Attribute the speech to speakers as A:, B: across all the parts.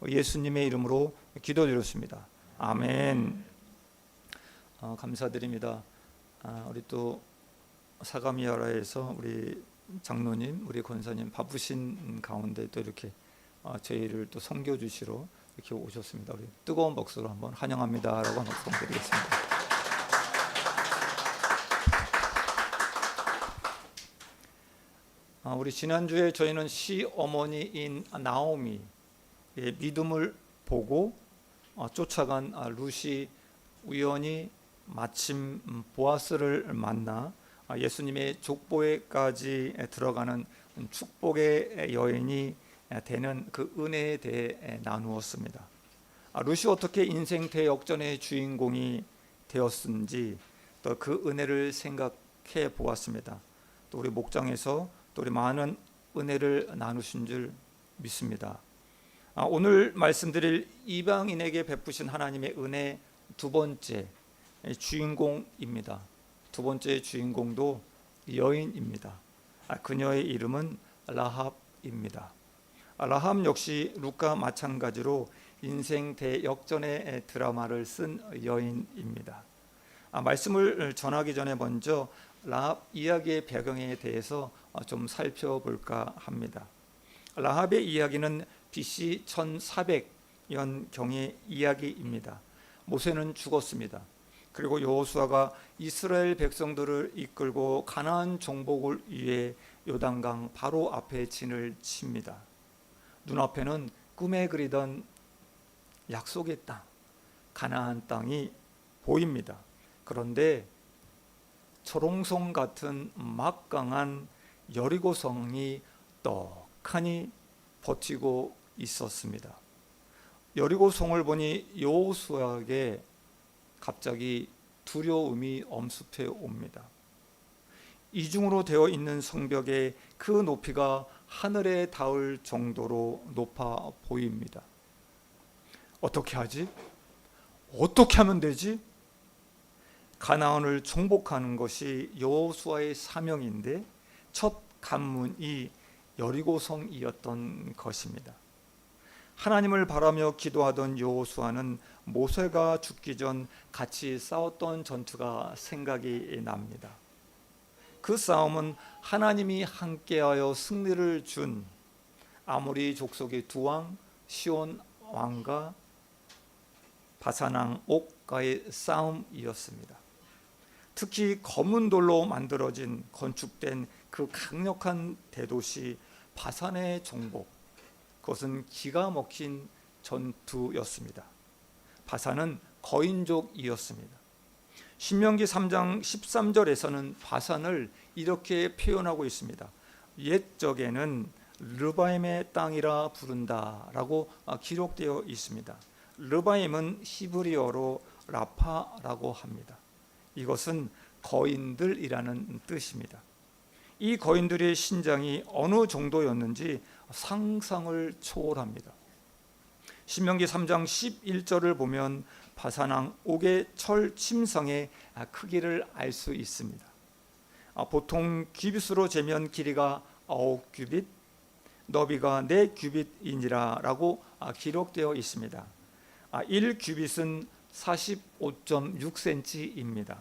A: 예수님의 이름으로 기도드렸습니다. 아멘. 감사드립니다. 우리 또 사가미야라에서 우리 장로님, 우리 권사님 바쁘신 가운데 또 이렇게 저희를 또 섬겨주시러 이렇게 오셨습니다. 우리 뜨거운 박수로 한번 환영합니다라고 말씀드리겠습니다. 우리 지난주에 저희는 시어머니인 나오미의 믿음을 보고 쫓아간 룻이 우연히 마침 보아스를 만나 예수님의 족보에까지 들어가는 축복의 여인이 되는 그 은혜에 대해 나누었습니다. 룻이 어떻게 인생 대역전의 주인공이 되었는지 또 그 은혜를 생각해 보았습니다. 또 우리 목장에서 또 우리 많은 은혜를 나누신 줄 믿습니다. 오늘 말씀드릴 이방인에게 베푸신 하나님의 은혜 두 번째 주인공입니다. 두 번째 주인공도 여인입니다. 그녀의 이름은 라합입니다. 라합 역시 룻과 마찬가지로 인생 대역전의 드라마를 쓴 여인입니다. 말씀을 전하기 전에 먼저 라합 이야기의 배경에 대해서 좀 살펴볼까 합니다. 라합의 이야기는 BC 1400년경의 이야기입니다. 모세는 죽었습니다. 그리고 여호수아가 이스라엘 백성들을 이끌고 가나안 정복을 위해 요단강 바로 앞에 진을 칩니다. 눈앞에는 꿈에 그리던 약속의 땅, 가나안 땅이 보입니다. 그런데 초롱성 같은 막강한 여리고성이 떡하니 버티고 있었습니다. 여리고성을 보니 여호수아에게 갑자기 두려움이 엄습해 옵니다. 이중으로 되어 있는 성벽의 그 높이가 하늘에 닿을 정도로 높아 보입니다. 어떻게 하지? 어떻게 하면 되지? 가나안을 정복하는 것이 여호수아의 사명인데 첫 관문이 여리고성이었던 것입니다. 하나님을 바라며 기도하던 여호수아는 모세가 죽기 전 같이 싸웠던 전투가 생각이 납니다. 그 싸움은 하나님이 함께하여 승리를 준 아모리 족속의 두 왕 시온 왕과 바산 왕 옥과의 싸움이었습니다. 특히 검은 돌로 만들어진 건축된 그 강력한 대도시 바산의 정복, 그것은 기가 막힌 전투였습니다. 바산은 거인족이었습니다. 신명기 3장 13절에서는 바산을 이렇게 표현하고 있습니다. 옛적에는 르바임의 땅이라 부른다라고 기록되어 있습니다. 르바임은 히브리어로 라파라고 합니다. 이것은 거인들이라는 뜻입니다. 이 거인들의 신장이 어느 정도였는지 상상을 초월합니다. 신명기 3장 11절을 보면 바산 왕 옥의 철 침상의 크기를 알 수 있습니다. 보통 규빗으로 재면 길이가 9규빗, 너비가 4규빗이니라 라고 기록되어 있습니다. 1규빗은 45.6cm입니다.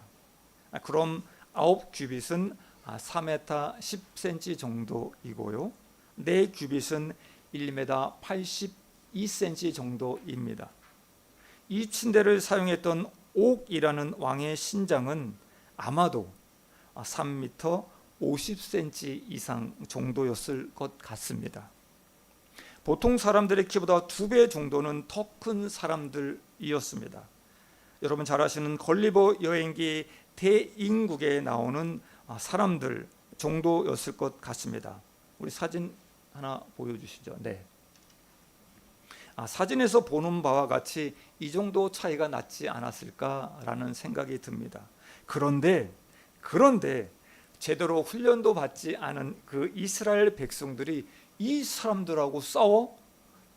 A: 그럼 9규빗은 4m 10cm 정도이고요. 4규빗은 1m 82cm 정도입니다. 이 침대를 사용했던 옥이라는 왕의 신장은 아마도 3m 50cm 이상 정도였을 것 같습니다. 보통 사람들의 키보다 2배 정도는 더 큰 사람들이었습니다. 여러분 잘 아시는 걸리버 여행기 대인국에 나오는 사람들 정도였을 것 같습니다. 우리 사진 하나 보여주시죠. 네. 사진에서 보는 바와 같이 이 정도 차이가 났지 않았을까라는 생각이 듭니다. 그런데 제대로 훈련도 받지 않은 그 이스라엘 백성들이 이 사람들하고 싸워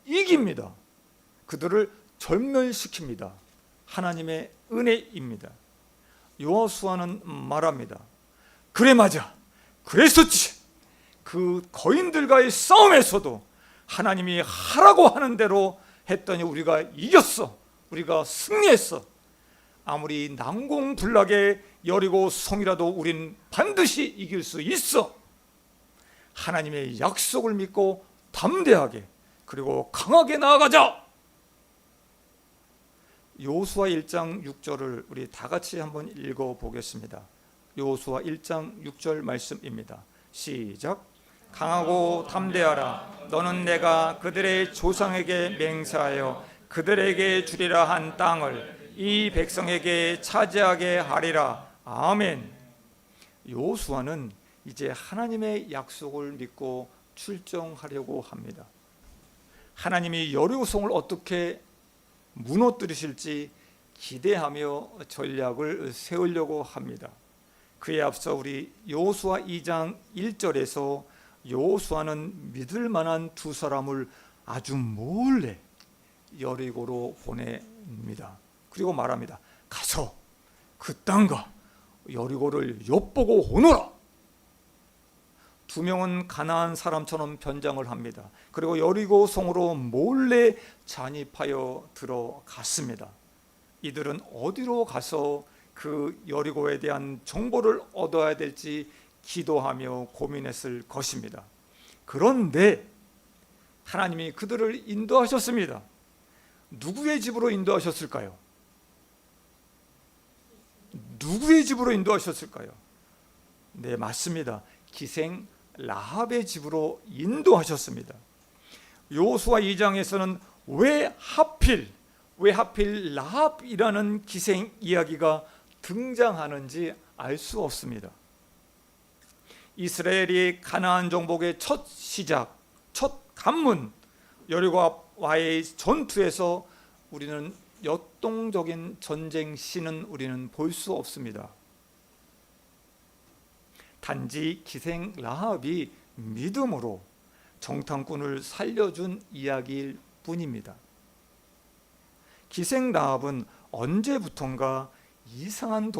A: 이깁니다. 그들을 절멸시킵니다. 하나님의 은혜입니다. 여호수아는 말합니다. 그래 맞아. 그랬었지. 그 거인들과의 싸움에서도 하나님이 하라고 하는 대로 했더니 우리가 이겼어. 우리가 승리했어. 아무리 난공불락의 여리고 성이라도 우린 반드시 이길 수 있어. 하나님의 약속을 믿고 담대하게 그리고 강하게 나아가자. 여호수아 1장 6절을 우리 다 같이 한번 읽어보겠습니다. 여호수아 1장 6절 말씀입니다. 시작. 강하고 담대하라. 너는 내가 그들의 조상에게 맹세하여 그들에게 주리라 한 땅을 이 백성에게 차지하게 하리라. 아멘. 여호수아는 이제 하나님의 약속을 믿고 출정하려고 합니다. 하나님이 여리고성을 어떻게 무너뜨리실지 기대하며 전략을 세우려고 합니다. 그에 앞서 우리 여호수아 2장 1절에서 여호수아는 믿을 만한 두 사람을 아주 몰래 여리고로 보냅니다. 그리고 말합니다. 가서 그 땅과 여리고를 엿보고 오너라. 두 명은 가나안 사람처럼 변장을 합니다. 그리고 여리고 성으로 몰래 잔입하여 들어갔습니다. 이들은 어디로 가서 그 여리고에 대한 정보를 얻어야 될지 기도하며 고민했을 것입니다. 그런데 하나님이 그들을 인도하셨습니다. 누구의 집으로 인도하셨을까요? 누구의 집으로 인도하셨을까요? 네, 맞습니다. 기생 라합의 집으로 인도하셨습니다. 여호수아 2장에서는 왜 하필 라합이라는 기생 이야기가 등장하는지 알 수 없습니다. 이스라엘이 가나안 정복의 첫 시작, 첫 관문 여리고와의 전투에서 우리는 역동적인 전쟁 씬은 우리는 볼 수 없습니다. 단지 기생 라합이 믿음으로 정탐꾼을 살려준 이야기일 뿐입니다. 기생 라합은 언제부턴가 이상한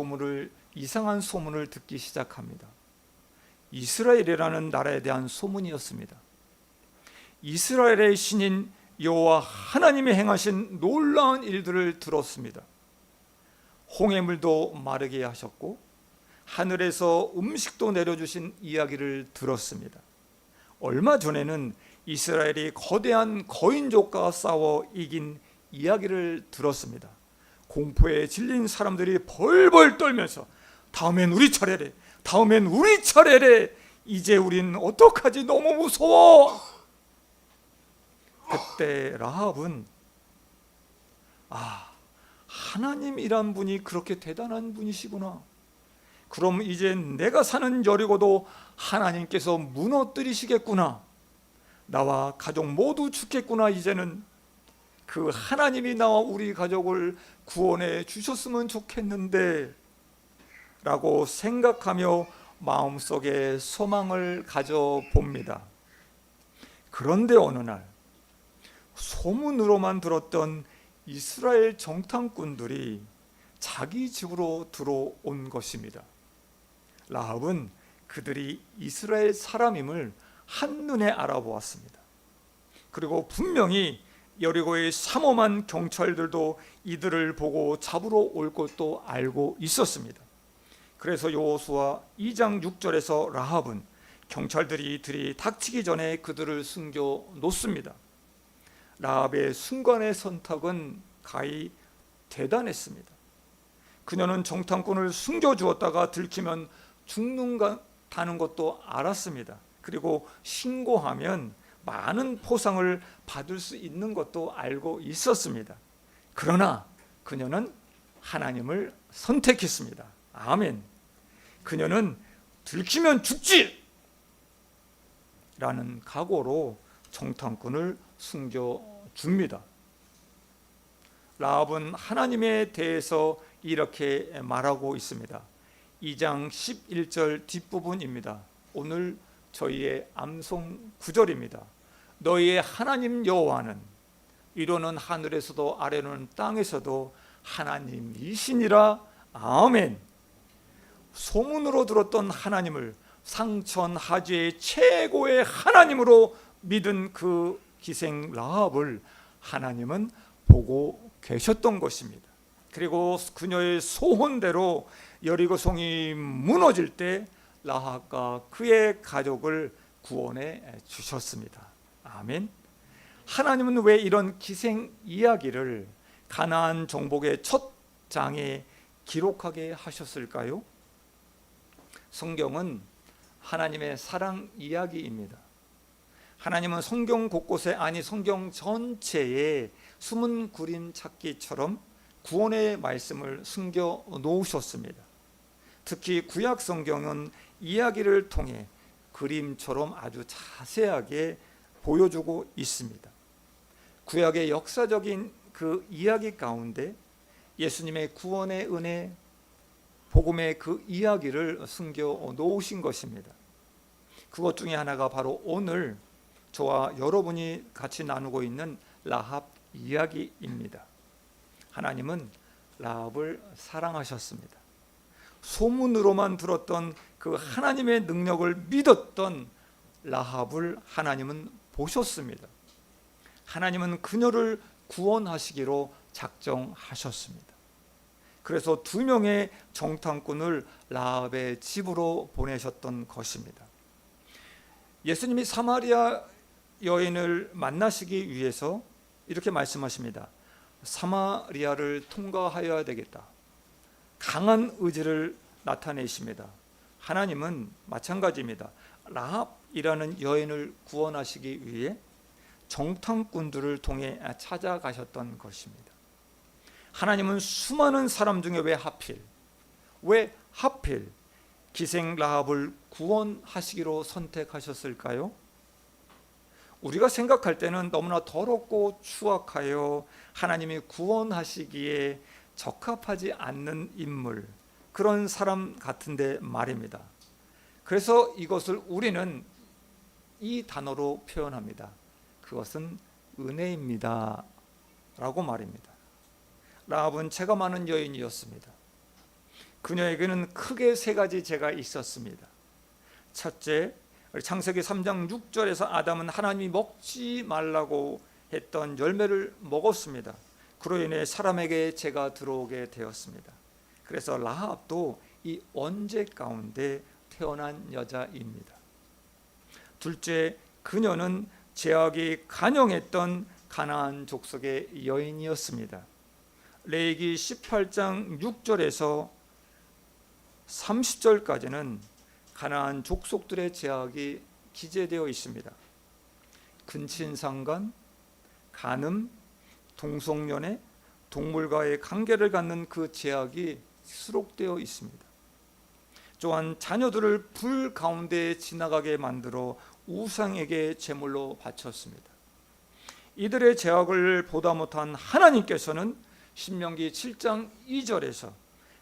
A: 소문을 듣기 시작합니다. 이스라엘이라는 나라에 대한 소문이었습니다. 이스라엘의 신인 여호와 하나님이 행하신 놀라운 일들을 들었습니다. 홍해물도 마르게 하셨고 하늘에서 음식도 내려주신 이야기를 들었습니다. 얼마 전에는 이스라엘이 거대한 거인족과 싸워 이긴 이야기를 들었습니다. 공포에 질린 사람들이 벌벌 떨면서 다음엔 우리 차례래, 다음엔 우리 차례래, 이제 우린 어떡하지, 너무 무서워. 그때 라합은 하나님이란 분이 그렇게 대단한 분이시구나. 그럼 이제 내가 사는 여리고도 하나님께서 무너뜨리시겠구나. 나와 가족 모두 죽겠구나. 이제는 그 하나님이 나와 우리 가족을 구원해 주셨으면 좋겠는데 라고 생각하며 마음속에 소망을 가져봅니다. 그런데 어느 날 소문으로만 들었던 이스라엘 정탐꾼들이 자기 집으로 들어온 것입니다. 라합은 그들이 이스라엘 사람임을 한눈에 알아보았습니다. 그리고 분명히 여리고의 삼엄한 경찰들도 이들을 보고 잡으러 올 것도 알고 있었습니다. 그래서 여호수아 2장 6절에서 라합은 경찰들이 들이닥치기 전에 그들을 숨겨 놓습니다. 라합의 순간의 선택은 가히 대단했습니다. 그녀는 정탐꾼을 숨겨주었다가 들키면 죽는다는 것도 알았습니다. 그리고 신고하면 많은 포상을 받을 수 있는 것도 알고 있었습니다. 그러나 그녀는 하나님을 선택했습니다. 아멘. 그녀는 들키면 죽지! 라는 각오로 정탐꾼을 숨겨줍니다. 라합은 하나님에 대해서 이렇게 말하고 있습니다. 2장 11절 뒷부분입니다. 오늘 저희의 암송 구절입니다. 너희의 하나님 여호와는 위로는 하늘에서도 아래로는 땅에서도 하나님이시니라. 아멘. 소문으로 들었던 하나님을 상천하지의 최고의 하나님으로 믿은 그 기생 라합을 하나님은 보고 계셨던 것입니다. 그리고 그녀의 소원대로 여리고성이 무너질 때 라합과 그의 가족을 구원해 주셨습니다. 아멘. 하나님은 왜 이런 기생 이야기를 가나안 정복의 첫 장에 기록하게 하셨을까요? 성경은 하나님의 사랑 이야기입니다. 하나님은 성경 곳곳에, 아니 성경 전체에 숨은 구림 찾기처럼 구원의 말씀을 숨겨 놓으셨습니다. 특히 구약 성경은 이야기를 통해 그림처럼 아주 자세하게 보여주고 있습니다. 구약의 역사적인 그 이야기 가운데 예수님의 구원의 은혜, 복음의 그 이야기를 숨겨 놓으신 것입니다. 그것 중에 하나가 바로 오늘 저와 여러분이 같이 나누고 있는 라합 이야기입니다. 하나님은 라합을 사랑하셨습니다. 소문으로만 들었던 그 하나님의 능력을 믿었던 라합을 하나님은 보셨습니다. 하나님은 그녀를 구원하시기로 작정하셨습니다. 그래서 2명의 정탐꾼을 라합의 집으로 보내셨던 것입니다. 예수님이 사마리아 여인을 만나시기 위해서 이렇게 말씀하십니다. 사마리아를 통과하여야 되겠다. 강한 의지를 나타내십니다. 하나님은 마찬가지입니다. 라합이라는 여인을 구원하시기 위해 정탐꾼들을 통해 찾아가셨던 것입니다. 하나님은 수많은 사람 중에 왜 하필 기생 라합을 구원하시기로 선택하셨을까요? 우리가 생각할 때는 너무나 더럽고 추악하여 하나님이 구원하시기에 적합하지 않는 인물, 그런 사람 같은데 말입니다. 그래서 이것을 우리는 이 단어로 표현합니다. 그것은 은혜입니다 라고 말입니다. 라합은 죄가 많은 여인이었습니다. 그녀에게는 크게 3가지 죄가 있었습니다. 첫째, 창세기 3장 6절에서 아담은 하나님이 먹지 말라고 했던 열매를 먹었습니다. 그로 인해 사람에게 죄가 들어오게 되었습니다. 그래서 라합도 이 원죄 가운데 태어난 여자입니다. 둘째, 그녀는 죄악이 간영했던 가나안 족속의 여인이었습니다. 레위기 18장 6절에서 30절까지는 가나안 족속들의 죄악이 기재되어 있습니다. 근친상간, 간음, 동성연애, 동물과의 관계를 갖는 그 죄악이 수록되어 있습니다. 또한 자녀들을 불 가운데 지나가게 만들어 우상에게 제물로 바쳤습니다. 이들의 죄악을 보다 못한 하나님께서는 신명기 7장 2절에서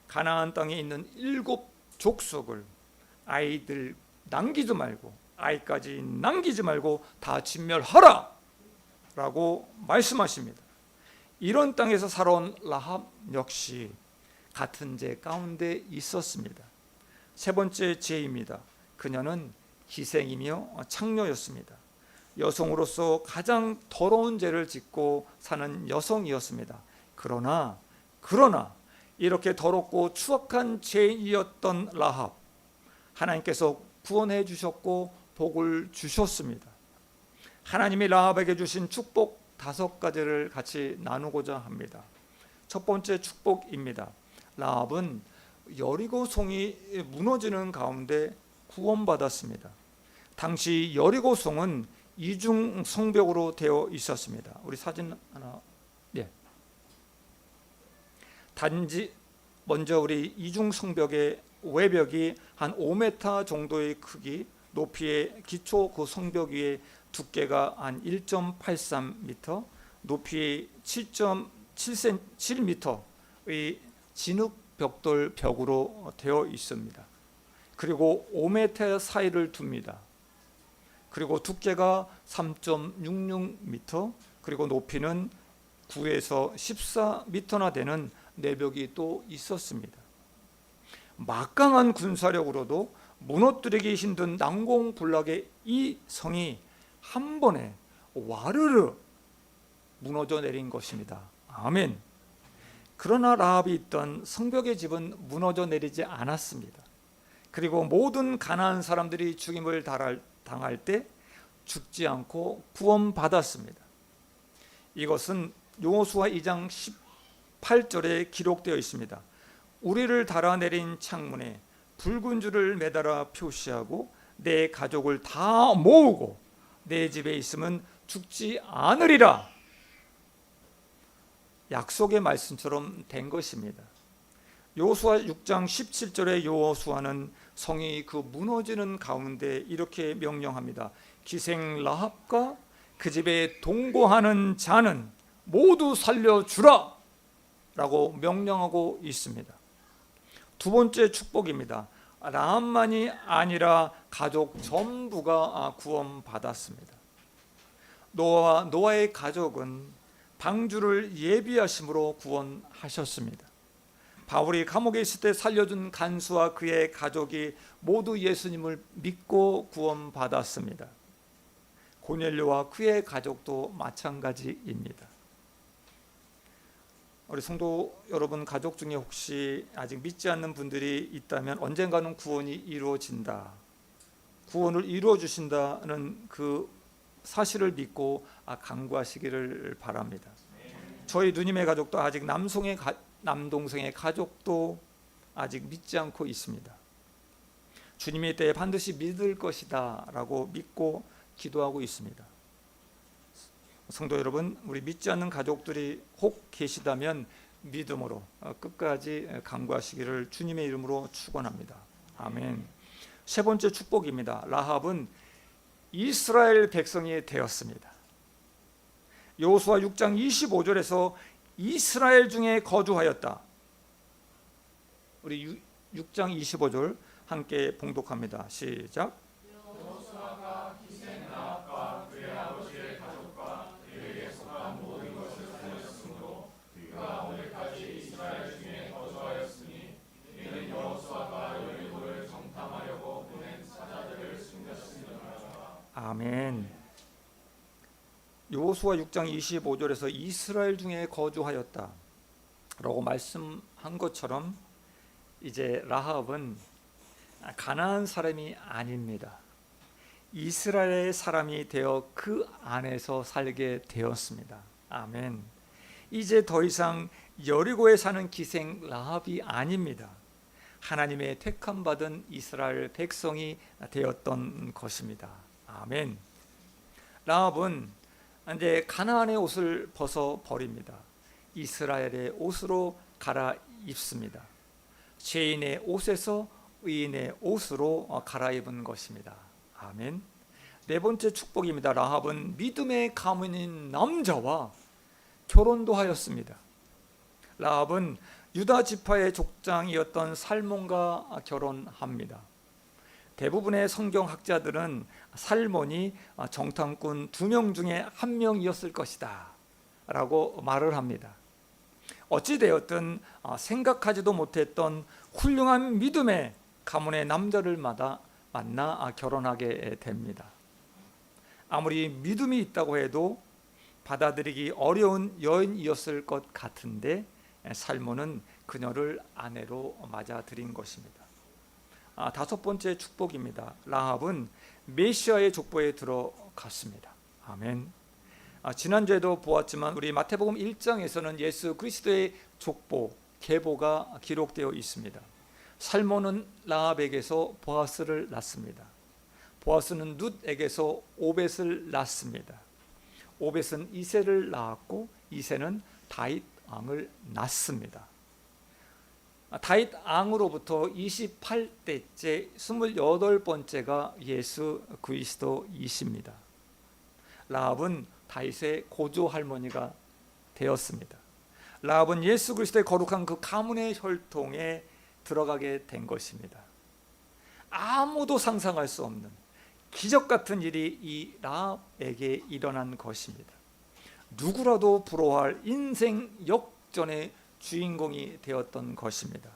A: 가나안 땅에 있는 7 족속을 아이들 남기지 말고, 아이까지 남기지 말고 다 진멸하라 라고 말씀하십니다. 이런 땅에서 살아온 라합 역시 같은 죄 가운데 있었습니다. 3번째 죄입니다. 그녀는 희생이며 창녀였습니다. 여성으로서 가장 더러운 죄를 짓고 사는 여성이었습니다. 그러나 이렇게 더럽고 추악한 죄이었던 라합, 하나님께서 구원해 주셨고 복을 주셨습니다. 하나님이 라합에게 주신 축복 5가지를 같이 나누고자 합니다. 첫 번째 축복입니다. 라합은 여리고성이 무너지는 가운데 구원받았습니다. 당시 여리고성은 2중 성벽으로 되어 있었습니다. 우리 사진 하나. 단지 먼저 우리 2중 성벽의 외벽이 한 5m 정도의 크기, 높이의 기초 그 성벽 위에 두께가 한 1.83m, 높이 7.7m의 진흙 벽돌 벽으로 되어 있습니다. 그리고 5m 사이를 둡니다. 그리고 두께가 3.66m, 그리고 높이는 9에서 14m나 되는 내벽이 또 있었습니다. 막강한 군사력으로도 무너뜨리기 힘든 난공불락의 이 성이 한 번에 와르르 무너져 내린 것입니다. 아멘. 그러나 라합이 있던 성벽의 집은 무너져 내리지 않았습니다. 그리고 모든 가나안 사람들이 죽임을 당할 때 죽지 않고 구원받았습니다. 이것은 여호수아 2장 18절에 기록되어 있습니다. 우리를 달아내린 창문에 붉은 줄을 매달아 표시하고 내 가족을 다 모으고 내 집에 있으면 죽지 않으리라. 약속의 말씀처럼 된 것입니다. 여호수아 6장 17절에 여호수아는 성이 그 무너지는 가운데 이렇게 명령합니다. 기생 라합과 그 집에 동거하는 자는 모두 살려주라 라고 명령하고 있습니다. 두 번째 축복입니다. 라합만이 아니라 가족 전부가 구원받았습니다. 노아의 가족은 방주를 예비하심으로 구원하셨습니다. 바울이 감옥에 있을 때 살려준 간수와 그의 가족이 모두 예수님을 믿고 구원받았습니다. 고넬료와 그의 가족도 마찬가지입니다. 우리 성도 여러분 가족 중에 혹시 아직 믿지 않는 분들이 있다면 언젠가는 구원이 이루어진다, 구원을 이루어 주신다는 그 사실을 믿고 간구하시기를 바랍니다. 저희 누님의 가족도 아직 남동생의 가족도 아직 믿지 않고 있습니다. 주님의 때에 반드시 믿을 것이다 라고 믿고 기도하고 있습니다. 성도 여러분, 우리 믿지 않는 가족들이 혹 계시다면 믿음으로 끝까지 간구하시기를 주님의 이름으로 축원합니다. 아멘. 세 번째 축복입니다. 라합은 이스라엘 백성이 되었습니다. 여호수아 6장 25절에서 이스라엘 중에 거주하였다. 우리 6장 25절 함께 봉독합니다. 시작. 여호수아가 기생 라합과 그의 아버지의 가족과 그에게 속한 모든 것을 살렸으므로 그가 오늘까지 이스라엘 중에 거주하였으니 이는 여호수아가 여리고를 정탐하려고 보낸 사자들을 숨겼음이니라. 아멘. 여호수아 6장 25절에서 이스라엘 중에 거주하였다 라고 말씀한 것처럼 이제 라합은 가나안 사람이 아닙니다. 이스라엘의 사람이 되어 그 안에서 살게 되었습니다. 아멘. 이제 더 이상 여리고에 사는 기생 라합이 아닙니다. 하나님의 택함받은 이스라엘 백성이 되었던 것입니다. 아멘. 라합은 이제 가나안의 옷을 벗어 버립니다. 이스라엘의 옷으로 갈아입습니다. 죄인의 옷에서 의인의 옷으로 갈아입은 것입니다. 아멘. 네 번째 축복입니다. 라합은 믿음의 가문인 남자와 결혼도 하였습니다. 라합은 유다 지파의 족장이었던 살몬과 결혼합니다. 대부분의 성경학자들은 살몬이 정탐꾼 2명 중에 1명이었을 것이다 라고 말을 합니다. 어찌되었든 생각하지도 못했던 훌륭한 믿음의 가문의 남자를 만나 결혼하게 됩니다. 아무리 믿음이 있다고 해도 받아들이기 어려운 여인이었을 것 같은데 살몬은 그녀를 아내로 맞아들인 것입니다. 다섯 번째 축복입니다. 라합은 메시아의 족보에 들어갔습니다. 아멘. 지난주에도 보았지만 우리 마태복음 1장에서는 예수 그리스도의 족보, 계보가 기록되어 있습니다. 살몬은 라합에게서 보아스를 낳습니다. 보아스는 룻에게서 오벳을 낳습니다. 오벳은 이새를 낳았고 이새는 다윗 왕을 낳습니다. 다윗 왕으로부터 28대째 28번째가 예수 그리스도이십니다. 라합은 다윗의 고조 할머니가 되었습니다. 라합은 예수 그리스도의 거룩한 그 가문의 혈통에 들어가게 된 것입니다. 아무도 상상할 수 없는 기적 같은 일이 이 라합에게 일어난 것입니다. 누구라도 부러워할 인생 역전의 주인공이 되었던 것입니다.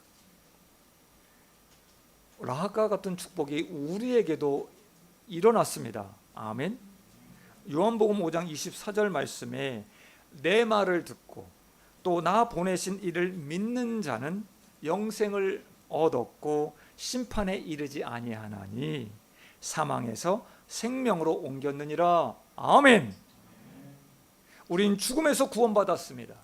A: 라합과 같은 축복이 우리에게도 일어났습니다. 아멘. 요한복음 5장 24절 말씀에 내 말을 듣고 또 나 보내신 이를 믿는 자는 영생을 얻었고 심판에 이르지 아니하나니 사망에서 생명으로 옮겼느니라. 아멘. 우린 죽음에서 구원받았습니다.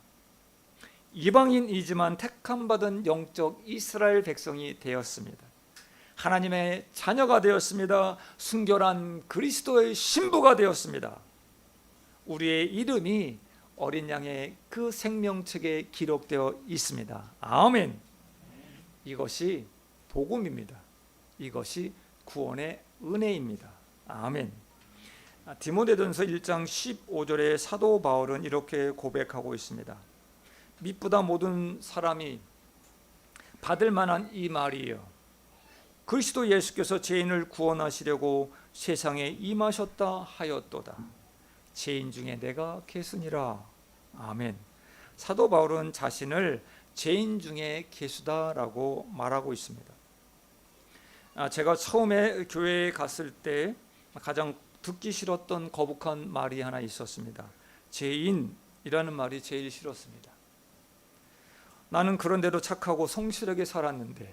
A: 이방인이지만 택함받은 영적 이스라엘 백성이 되었습니다. 하나님의 자녀가 되었습니다. 순결한 그리스도의 신부가 되었습니다. 우리의 이름이 어린 양의 그 생명책에 기록되어 있습니다. 아멘. 이것이 복음입니다. 이것이 구원의 은혜입니다. 아멘. 디모데전서 1장 15절에 사도 바울은 이렇게 고백하고 있습니다. 믿보다 모든 사람이 받을 만한 이 말이요, 그리스도 예수께서 죄인을 구원하시려고 세상에 임하셨다 하였도다. 죄인 중에 내가 괴수니라. 아멘. 사도 바울은 자신을 죄인 중에 괴수다라고 말하고 있습니다. 제가 처음에 교회에 갔을 때 가장 듣기 싫었던 거북한 말이 하나 있었습니다. 죄인이라는 말이 제일 싫었습니다. 나는 그런대로 착하고 성실하게 살았는데,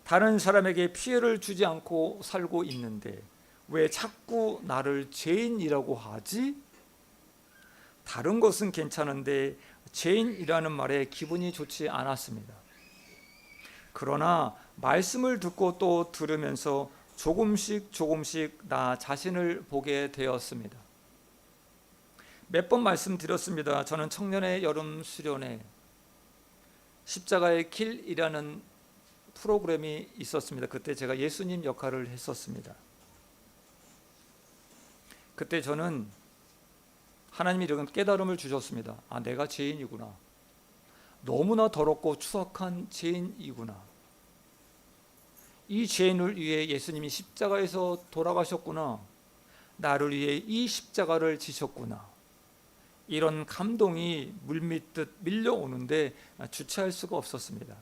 A: 다른 사람에게 피해를 주지 않고 살고 있는데 왜 자꾸 나를 죄인이라고 하지? 다른 것은 괜찮은데 죄인이라는 말에 기분이 좋지 않았습니다. 그러나 말씀을 듣고 또 들으면서 조금씩 나 자신을 보게 되었습니다. 몇 번 말씀드렸습니다. 저는 청년의 여름 수련회 십자가의 길이라는 프로그램이 있었습니다. 그때 제가 예수님 역할을 했었습니다. 그때 저는 하나님이 이런 깨달음을 주셨습니다. 내가 죄인이구나. 너무나 더럽고 추악한 죄인이구나. 이 죄인을 위해 예수님이 십자가에서 돌아가셨구나. 나를 위해 이 십자가를 지셨구나. 이런 감동이 물밀듯 밀려오는데 주체할 수가 없었습니다.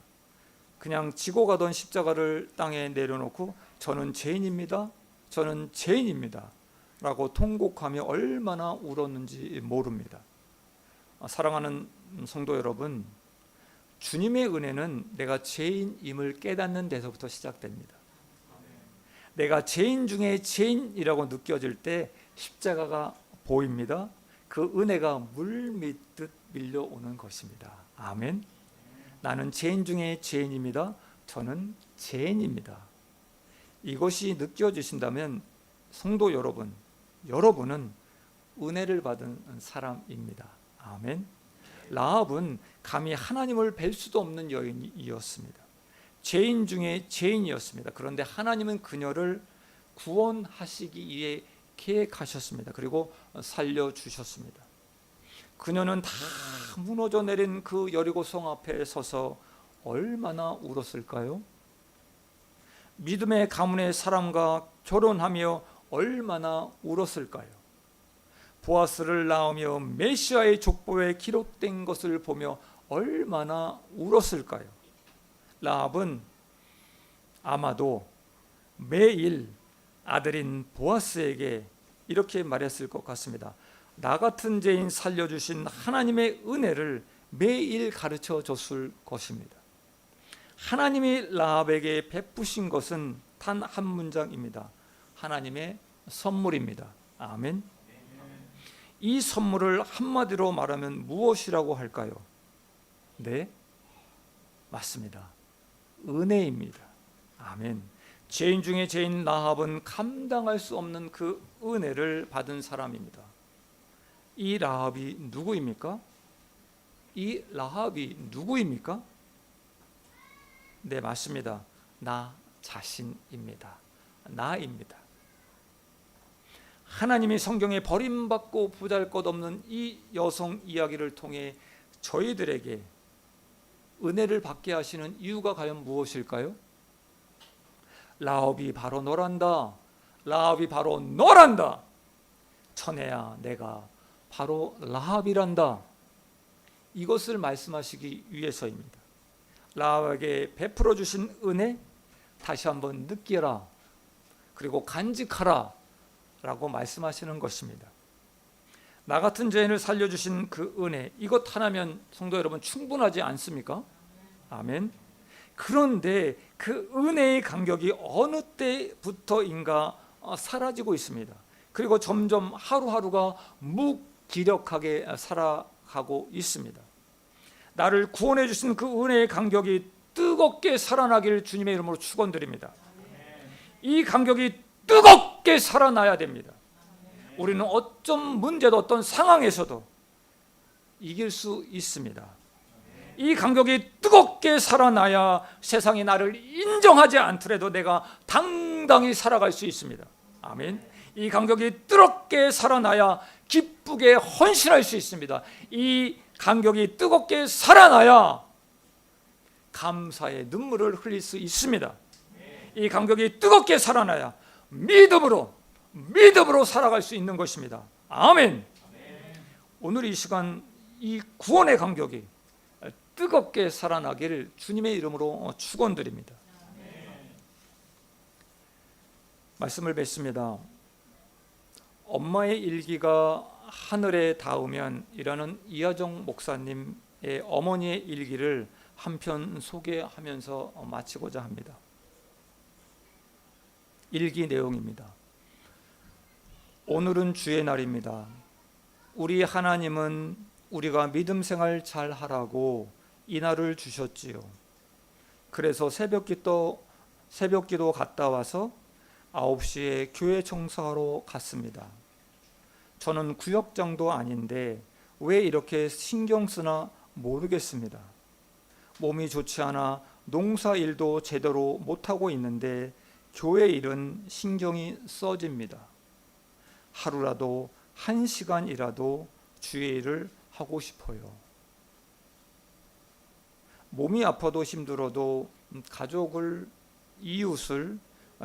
A: 그냥 지고 가던 십자가를 땅에 내려놓고 저는 죄인입니다. 저는 죄인입니다. 라고 통곡하며 얼마나 울었는지 모릅니다. 사랑하는 성도 여러분, 주님의 은혜는 내가 죄인임을 깨닫는 데서부터 시작됩니다. 내가 죄인 중에 죄인이라고 느껴질 때 십자가가 보입니다. 그 은혜가 물밀듯 밀려오는 것입니다. 아멘. 나는 죄인 중에 죄인입니다. 저는 죄인입니다. 이것이 느껴지신다면 성도 여러분, 여러분은 은혜를 받은 사람입니다. 아멘. 라합은 감히 하나님을 뵐 수도 없는 여인이었습니다. 죄인 중에 죄인이었습니다. 그런데 하나님은 그녀를 구원하시기 위해 계획하셨습니다. 그리고 살려주셨습니다. 그녀는 다 무너져 내린 그 여리고성 앞에 서서 얼마나 울었을까요? 믿음의 가문의 사람과 결혼하며 얼마나 울었을까요? 보아스를 낳으며 메시아의 족보에 기록된 것을 보며 얼마나 울었을까요? 라합은 아마도 매일 아들인 보아스에게 이렇게 말했을 것 같습니다. 나 같은 죄인 살려주신 하나님의 은혜를 매일 가르쳐 줬을 것입니다. 하나님이 라합에게 베푸신 것은 단 한 문장입니다. 하나님의 선물입니다. 아멘. 이 선물을 한마디로 말하면 무엇이라고 할까요? 네, 맞습니다. 은혜입니다. 아멘. 죄인 중에 죄인 라합은 감당할 수 없는 그 은혜를 받은 사람입니다. 이 라합이 누구입니까? 이 라합이 누구입니까? 네, 맞습니다. 나 자신입니다. 나입니다. 하나님이 성경에 버림받고 보잘것없는 이 여성 이야기를 통해 저희들에게 은혜를 받게 하시는 이유가 과연 무엇일까요? 라합이 바로 너란다. 라합이 바로 너란다. 천혜야, 내가 바로 라합이란다. 이것을 말씀하시기 위해서입니다. 라합에게 베풀어 주신 은혜 다시 한번 느끼라. 그리고 간직하라 라고 말씀하시는 것입니다. 나 같은 죄인을 살려주신 그 은혜, 이것 하나면 성도 여러분 충분하지 않습니까? 아멘. 그런데 그 은혜의 간격이 어느 때부터인가 사라지고 있습니다. 그리고 점점 하루하루가 무기력하게 살아가고 있습니다. 나를 구원해 주신 그 은혜의 간격이 뜨겁게 살아나길 주님의 이름으로 축원드립니다. 이 간격이 뜨겁게 살아나야 됩니다. 우리는 어떤 문제도 어떤 상황에서도 이길 수 있습니다. 이 간격이 뜨겁게 살아나야 세상이 나를 인정하지 않더라도 내가 당당히 살아갈 수 있습니다. 아멘. 이 간격이 뜨겁게 살아나야 기쁘게 헌신할 수 있습니다. 이 간격이 뜨겁게 살아나야 감사의 눈물을 흘릴 수 있습니다. 이 간격이 뜨겁게 살아나야 믿음으로 살아갈 수 있는 것입니다. 아멘. 오늘 이 시간 이 구원의 간격이 뜨겁게 살아나기를 주님의 이름으로 축원드립니다. 말씀을 뵙습니다. 엄마의 일기가 하늘에 닿으면 이라는 이하정 목사님의 어머니의 일기를 한편 소개하면서 마치고자 합니다. 일기 내용입니다. 오늘은 주의 날입니다. 우리 하나님은 우리가 믿음 생활 잘 하라고 이 날을 주셨지요. 그래서 새벽기도 갔다 와서 9시에 교회 청소하러 갔습니다. 저는 구역장도 아닌데 왜 이렇게 신경 쓰나 모르겠습니다. 몸이 좋지 않아 농사 일도 제대로 못하고 있는데 교회 일은 신경이 써집니다. 하루라도 1시간이라도 주의 일을 하고 싶어요. 몸이 아파도 힘들어도 가족을, 이웃을,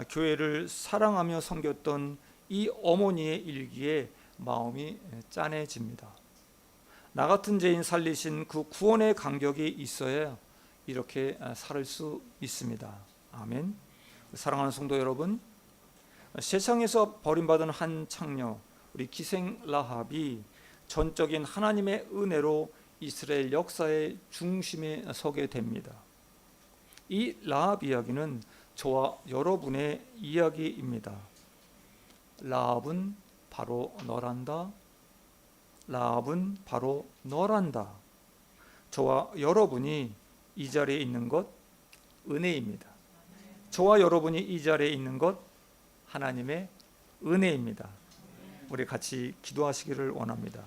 A: 교회를 사랑하며 섬겼던 이 어머니의 일기에 마음이 짠해집니다. 나 같은 죄인 살리신 그 구원의 간격이 있어야 이렇게 살 수 있습니다. 아멘. 사랑하는 성도 여러분, 세상에서 버림받은 한 창녀, 우리 기생 라합이 전적인 하나님의 은혜로 이스라엘 역사의 중심에 서게 됩니다. 이 라합 이야기는 저와 여러분의 이야기입니다. 라합은 바로 너란다. 라합은 바로 너란다. 저와 여러분이 이 자리에 있는 것 은혜입니다. 저와 여러분이 이 자리에 있는 것 하나님의 은혜입니다. 우리 같이 기도하시기를 원합니다.